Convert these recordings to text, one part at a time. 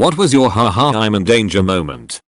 What was your haha I'm in danger moment?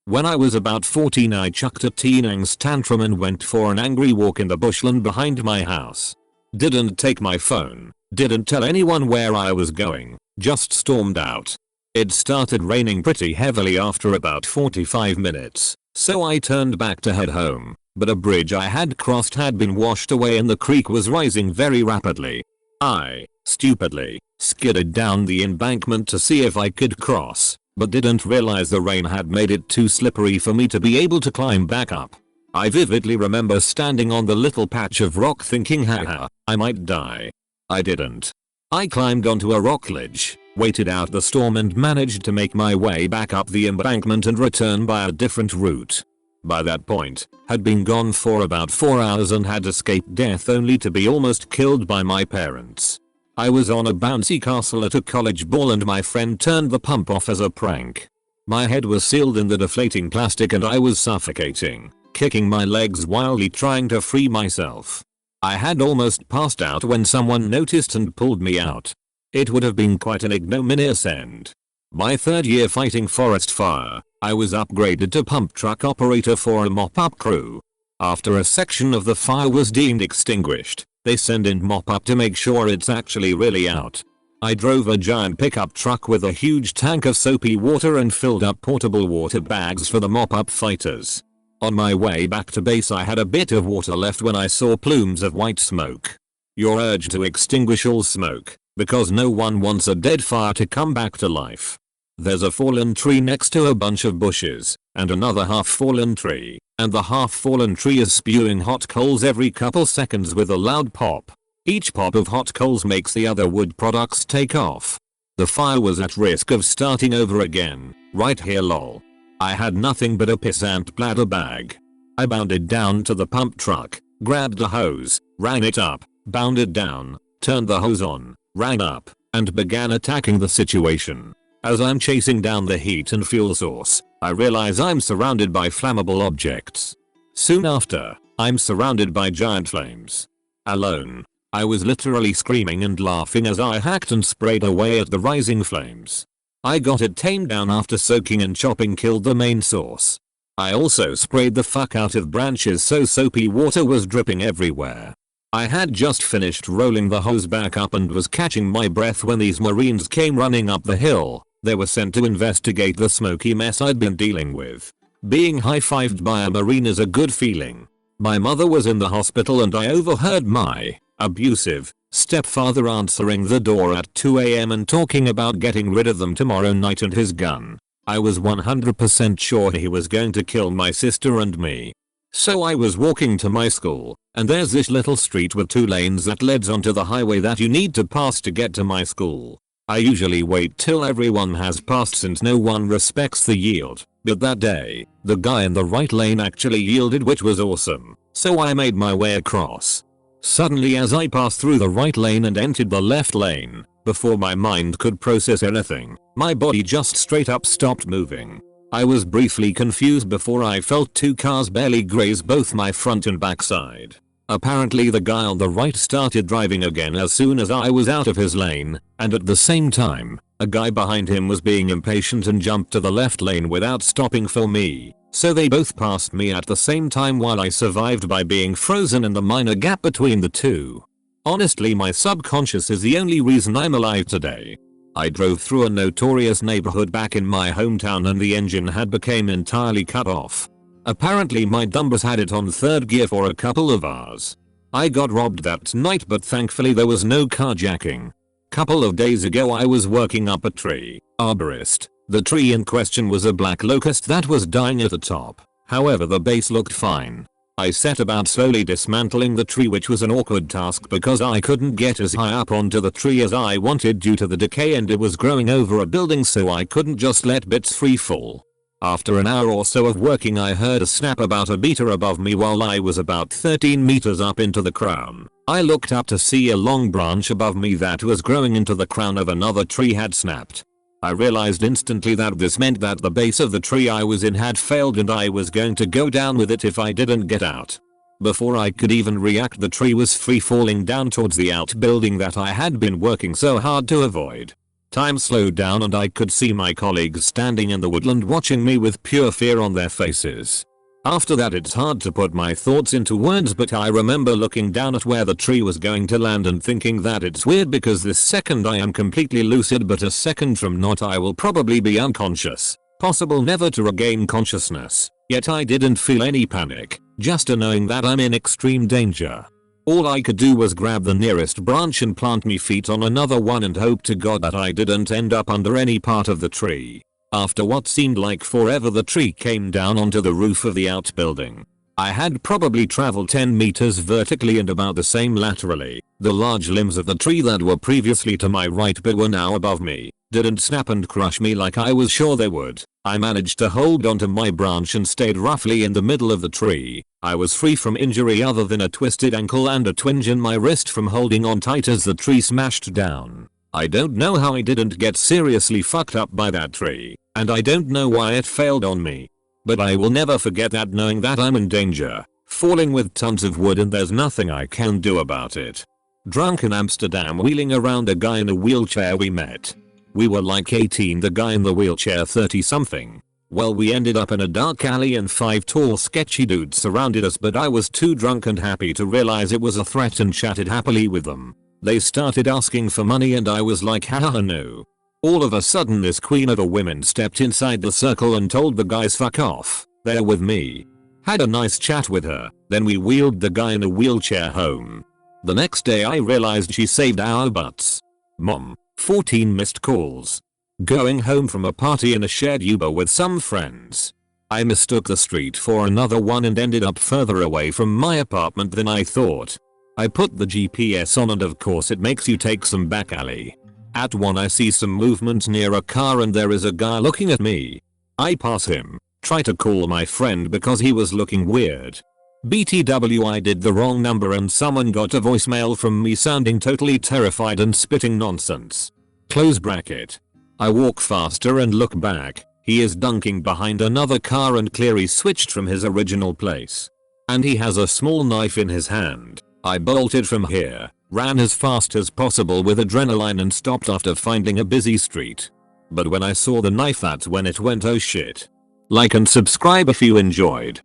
When I was about 14 I chucked a teen angst tantrum and went for an angry walk in the bushland behind my house. Didn't take my phone, didn't tell anyone where I was going, just stormed out. It started raining pretty heavily after about 45 minutes, so I turned back to head home, but a bridge I had crossed had been washed away and the creek was rising very rapidly. I, stupidly, skidded down the embankment to see if I could cross, but didn't realize the rain had made it too slippery for me to be able to climb back up. I vividly remember standing on the little patch of rock thinking haha, I might die. I didn't. I climbed onto a rock ledge, waited out the storm and managed to make my way back up the embankment and return by a different route. By that point, had been gone for about 4 hours and had escaped death only to be almost killed by my parents. I was on a bouncy castle at a college ball and my friend turned the pump off as a prank. My head was sealed in the deflating plastic and I was suffocating, kicking my legs wildly trying to free myself. I had almost passed out when someone noticed and pulled me out. It would have been quite an ignominious end. My third year fighting forest fire, I was upgraded to pump truck operator for a mop-up crew. After a section of the fire was deemed extinguished, they send in mop-up to make sure it's actually really out. I drove a giant pickup truck with a huge tank of soapy water and filled up portable water bags for the mop-up fighters. On my way back to base I had a bit of water left when I saw plumes of white smoke. You're urged to extinguish all smoke, because no one wants a dead fire to come back to life. There's a fallen tree next to a bunch of bushes, and another half fallen tree, and the half fallen tree is spewing hot coals every couple seconds with a loud pop. Each pop of hot coals makes the other wood products take off. The fire was at risk of starting over again, right here lol. I had nothing but a pissant bladder bag. I bounded down to the pump truck, grabbed a hose, ran it up, bounded down, turned the hose on, ran up, and began attacking the situation. As I'm chasing down the heat and fuel source, I realize I'm surrounded by flammable objects. Soon after, I'm surrounded by giant flames. Alone, I was literally screaming and laughing as I hacked and sprayed away at the rising flames. I got it tamed down after soaking and chopping killed the main source. I also sprayed the fuck out of branches so soapy water was dripping everywhere. I had just finished rolling the hose back up and was catching my breath when these Marines came running up the hill. They were sent to investigate the smoky mess I'd been dealing with. Being high-fived by a Marine is a good feeling. My mother was in the hospital and I overheard my abusive stepfather answering the door at 2 AM and talking about getting rid of them tomorrow night and his gun. I was 100% sure he was going to kill my sister and me. So I was walking to my school, and there's this little street with 2 lanes that leads onto the highway that you need to pass to get to my school. I usually wait till everyone has passed since no one respects the yield, but that day, the guy in the right lane actually yielded, which was awesome, so I made my way across. Suddenly as I passed through the right lane and entered the left lane, before my mind could process anything, my body just straight up stopped moving. I was briefly confused before I felt 2 cars barely graze both my front and backside. Apparently the guy on the right started driving again as soon as I was out of his lane, and at the same time, a guy behind him was being impatient and jumped to the left lane without stopping for me, so they both passed me at the same time while I survived by being frozen in the minor gap between the two. Honestly, my subconscious is the only reason I'm alive today. I drove through a notorious neighborhood back in my hometown and the engine had become entirely cut off. Apparently my dumbers had it on 3rd gear for a couple of hours. I got robbed that night, but thankfully there was no carjacking. Couple of days ago I was working up a tree, arborist. The tree in question was a black locust that was dying at the top. However, the base looked fine. I set about slowly dismantling the tree, which was an awkward task because I couldn't get as high up onto the tree as I wanted due to the decay and it was growing over a building, so I couldn't just let bits free fall. After an hour or so of working I heard a snap about a meter above me while I was about 13 meters up into the crown. I looked up to see a long branch above me that was growing into the crown of another tree had snapped. I realized instantly that this meant that the base of the tree I was in had failed and I was going to go down with it if I didn't get out. Before I could even react, the tree was free falling down towards the outbuilding that I had been working so hard to avoid. Time slowed down and I could see my colleagues standing in the woodland watching me with pure fear on their faces. After that it's hard to put my thoughts into words, but I remember looking down at where the tree was going to land and thinking that it's weird because this second I am completely lucid, but a second from not I will probably be unconscious, possible never to regain consciousness. Yet I didn't feel any panic, just a knowing that I'm in extreme danger. All I could do was grab the nearest branch and plant me feet on another one and hope to God that I didn't end up under any part of the tree. After what seemed like forever, the tree came down onto the roof of the outbuilding. I had probably traveled 10 meters vertically and about the same laterally. The large limbs of the tree that were previously to my right but were now above me didn't snap and crush me like I was sure they would. I managed to hold onto my branch and stayed roughly in the middle of the tree. I was free from injury other than a twisted ankle and a twinge in my wrist from holding on tight as the tree smashed down. I don't know how I didn't get seriously fucked up by that tree, and I don't know why it failed on me. But I will never forget that, knowing that I'm in danger, falling with tons of wood and there's nothing I can do about it. Drunk in Amsterdam, wheeling around a guy in a wheelchair we met. We were like 18, the guy in the wheelchair 30 something. Well, we ended up in a dark alley and 5 tall sketchy dudes surrounded us, but I was too drunk and happy to realize it was a threat and chatted happily with them. They started asking for money and I was like, haha no. All of a sudden this queen of a women stepped inside the circle and told the guys fuck off, they're with me. Had a nice chat with her, then we wheeled the guy in a wheelchair home. The next day I realized she saved our butts. Mom, 14 missed calls. Going home from a party in a shared Uber with some friends. I mistook the street for another one and ended up further away from my apartment than I thought. I put the GPS on and of course it makes you take some back alley. At one I see some movement near a car and there is a guy looking at me. I pass him, try to call my friend because he was looking weird. BTW, I did the wrong number and someone got a voicemail from me sounding totally terrified and spitting nonsense. Close bracket. I walk faster and look back. He is dunking behind another car and clearly switched from his original place. And he has a small knife in his hand. I bolted from here, ran as fast as possible with adrenaline and stopped after finding a busy street. But when I saw the knife, that's when it went oh shit. Like and subscribe if you enjoyed.